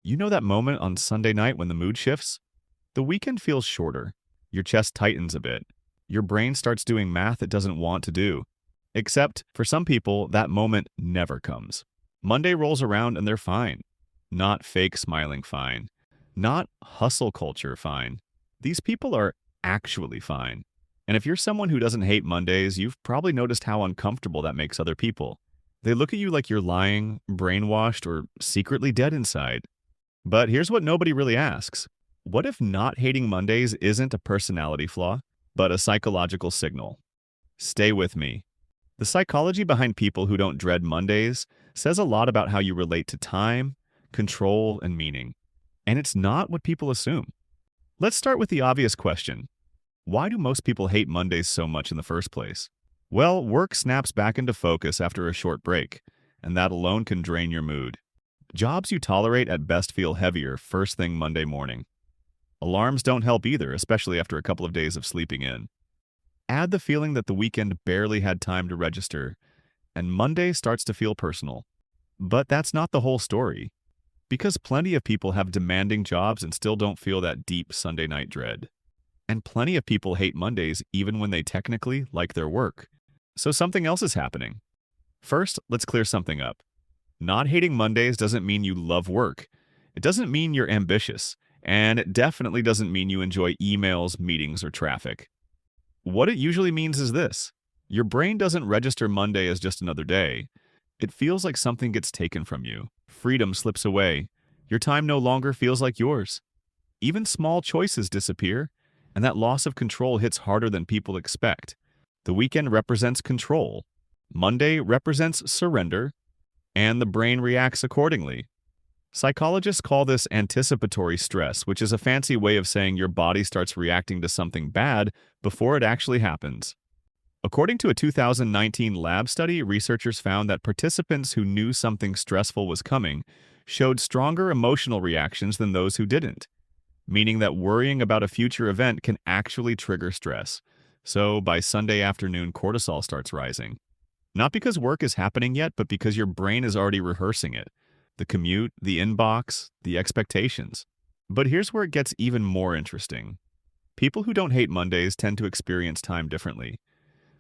You know that moment on Sunday night when the mood shifts? The weekend feels shorter. Your chest tightens a bit. Your brain starts doing math it doesn't want to do. Except, for some people, that moment never comes. Monday rolls around and they're fine. Not fake smiling fine. Not hustle culture fine. These people are actually fine. And if you're someone who doesn't hate Mondays, you've probably noticed how uncomfortable that makes other people. They look at you like you're lying, brainwashed, or secretly dead inside. But here's what nobody really asks. What if not hating Mondays isn't a personality flaw, but a psychological signal? Stay with me. The psychology behind people who don't dread Mondays says a lot about how you relate to time, control, and meaning. And it's not what people assume. Let's start with the obvious question. Why do most people hate Mondays so much in the first place? Well, work snaps back into focus after a short break, and that alone can drain your mood. Jobs you tolerate at best feel heavier first thing Monday morning. Alarms don't help either, especially after a couple of days of sleeping in. Add the feeling that the weekend barely had time to register, and Monday starts to feel personal. But that's not the whole story, because plenty of people have demanding jobs and still don't feel that deep Sunday night dread. And plenty of people hate Mondays even when they technically like their work. So something else is happening. First, let's clear something up. Not hating Mondays doesn't mean you love work. It doesn't mean you're ambitious. And it definitely doesn't mean you enjoy emails, meetings, or traffic. What it usually means is this. Your brain doesn't register Monday as just another day. It feels like something gets taken from you. Freedom slips away. Your time no longer feels like yours. Even small choices disappear, and that loss of control hits harder than people expect. The weekend represents control. Monday represents surrender, and the brain reacts accordingly. Psychologists call this anticipatory stress, which is a fancy way of saying your body starts reacting to something bad before it actually happens. According to a 2019 lab study, researchers found that participants who knew something stressful was coming showed stronger emotional reactions than those who didn't, meaning that worrying about a future event can actually trigger stress. So by Sunday afternoon, cortisol starts rising. Not because work is happening yet, but because your brain is already rehearsing it. The commute, the inbox, the expectations. But here's where it gets even more interesting. People who don't hate Mondays tend to experience time differently.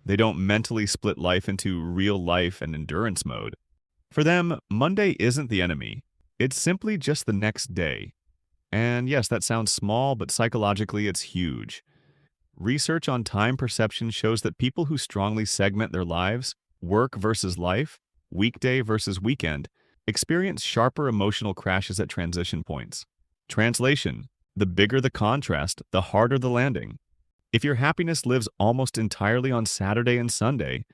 They don't mentally split life into real life and endurance mode. For them, Monday isn't the enemy. It's simply just the next day. And yes, that sounds small, but psychologically it's huge. Research on time perception shows that people who strongly segment their lives, work versus life, weekday versus weekend, experience sharper emotional crashes at transition points. Translation: the bigger the contrast, the harder the landing. If your happiness lives almost entirely on Saturday and Sunday,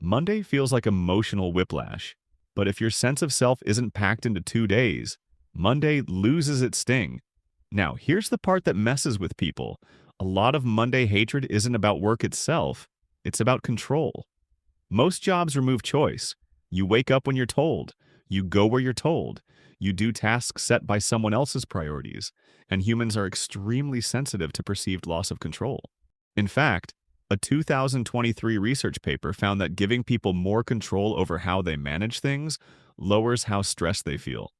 Monday feels like emotional whiplash. But if your sense of self isn't packed into 2 days, Monday loses its sting. Now, here's the part that messes with people. A lot of Monday hatred isn't about work itself, it's about control. Most jobs remove choice. You wake up when you're told. You go where you're told. You do tasks set by someone else's priorities, and humans are extremely sensitive to perceived loss of control. In fact, a 2023 research paper found that giving people more control over how they manage things lowers how stressed they feel.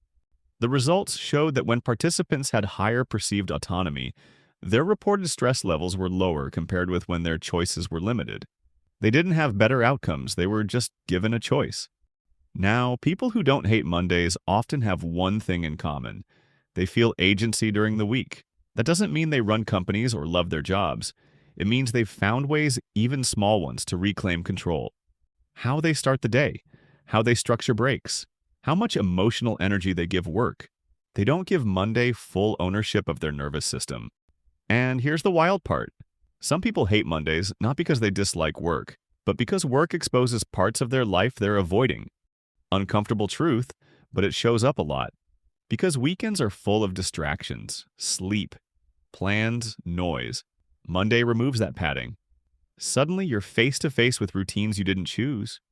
The results showed that when participants had higher perceived autonomy, their reported stress levels were lower compared with when their choices were limited. They didn't have better outcomes, they were just given a choice. Now, people who don't hate Mondays often have one thing in common. They feel agency during the week. That doesn't mean they run companies or love their jobs. It means they've found ways, even small ones, to reclaim control. How they start the day, how they structure breaks, how much emotional energy they give work. They don't give Monday full ownership of their nervous system. And here's the wild part. Some people hate Mondays not because they dislike work, but because work exposes parts of their life they're avoiding. Uncomfortable truth, but it shows up a lot. Because weekends are full of distractions, sleep, plans, noise. Monday removes that padding. Suddenly you're face to face with routines you didn't choose,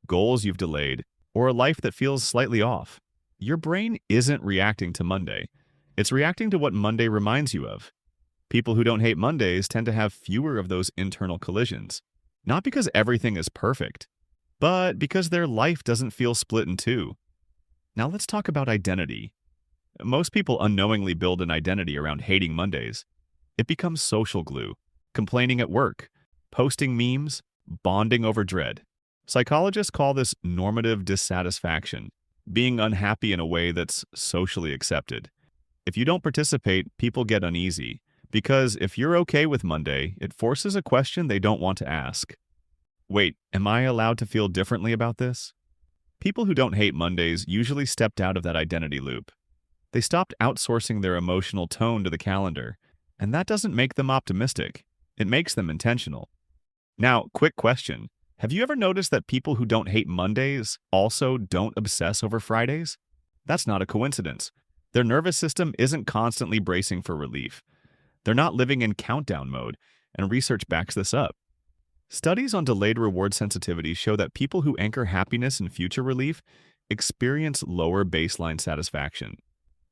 goals you've delayed, or a life that feels slightly off. Your brain isn't reacting to Monday. It's reacting to what Monday reminds you of. People who don't hate Mondays tend to have fewer of those internal collisions. Not because everything is perfect, but because their life doesn't feel split in two. Now let's talk about identity. Most people unknowingly build an identity around hating Mondays. It becomes social glue, complaining at work, posting memes, bonding over dread. Psychologists call this normative dissatisfaction, being unhappy in a way that's socially accepted. If you don't participate, people get uneasy, because if you're okay with Monday, it forces a question they don't want to ask. Wait, am I allowed to feel differently about this? People who don't hate Mondays usually stepped out of that identity loop. They stopped outsourcing their emotional tone to the calendar, and that doesn't make them optimistic. It makes them intentional. Now, quick question. Have you ever noticed that people who don't hate Mondays also don't obsess over Fridays? That's not a coincidence. Their nervous system isn't constantly bracing for relief. They're not living in countdown mode, and research backs this up. Studies on delayed reward sensitivity show that people who anchor happiness in future relief experience lower baseline satisfaction.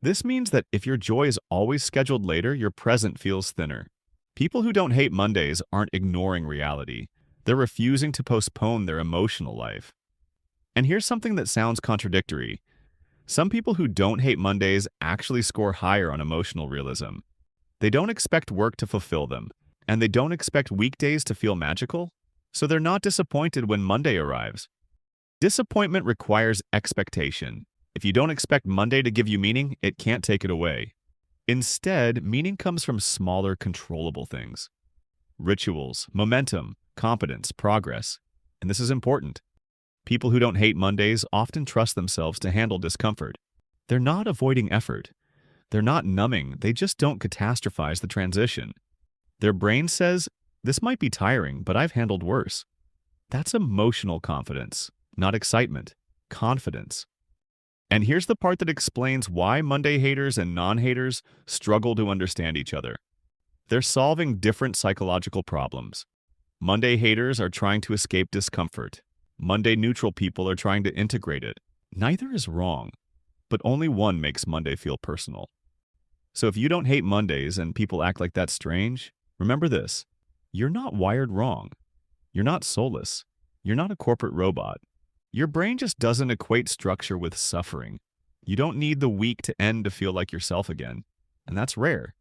This means that if your joy is always scheduled later, your present feels thinner. People who don't hate Mondays aren't ignoring reality. They're refusing to postpone their emotional life. And here's something that sounds contradictory. Some people who don't hate Mondays actually score higher on emotional realism. They don't expect work to fulfill them, and they don't expect weekdays to feel magical, so they're not disappointed when Monday arrives. Disappointment requires expectation. If you don't expect Monday to give you meaning, it can't take it away. Instead, meaning comes from smaller, controllable things. Rituals, momentum, competence, progress. And this is important. People who don't hate Mondays often trust themselves to handle discomfort. They're not avoiding effort. They're not numbing, they just don't catastrophize the transition. Their brain says, this might be tiring, but I've handled worse. That's emotional confidence, not excitement, confidence. And here's the part that explains why Monday haters and non-haters struggle to understand each other. They're solving different psychological problems. Monday haters are trying to escape discomfort. Monday neutral people are trying to integrate it. Neither is wrong, but only one makes Monday feel personal. So if you don't hate Mondays and people act like that's strange, remember this. You're not wired wrong. You're not soulless. You're not a corporate robot. Your brain just doesn't equate structure with suffering. You don't need the week to end to feel like yourself again. And that's rare.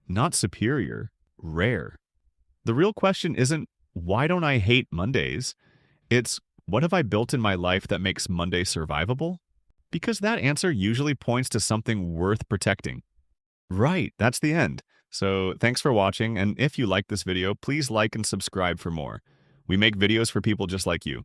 Not superior. Rare. The real question isn't, why don't I hate Mondays? It's, what have I built in my life that makes Monday survivable? Because that answer usually points to something worth protecting. Right, that's the end. So thanks for watching, and if you liked this video, please like and subscribe for more. We make videos for people just like you.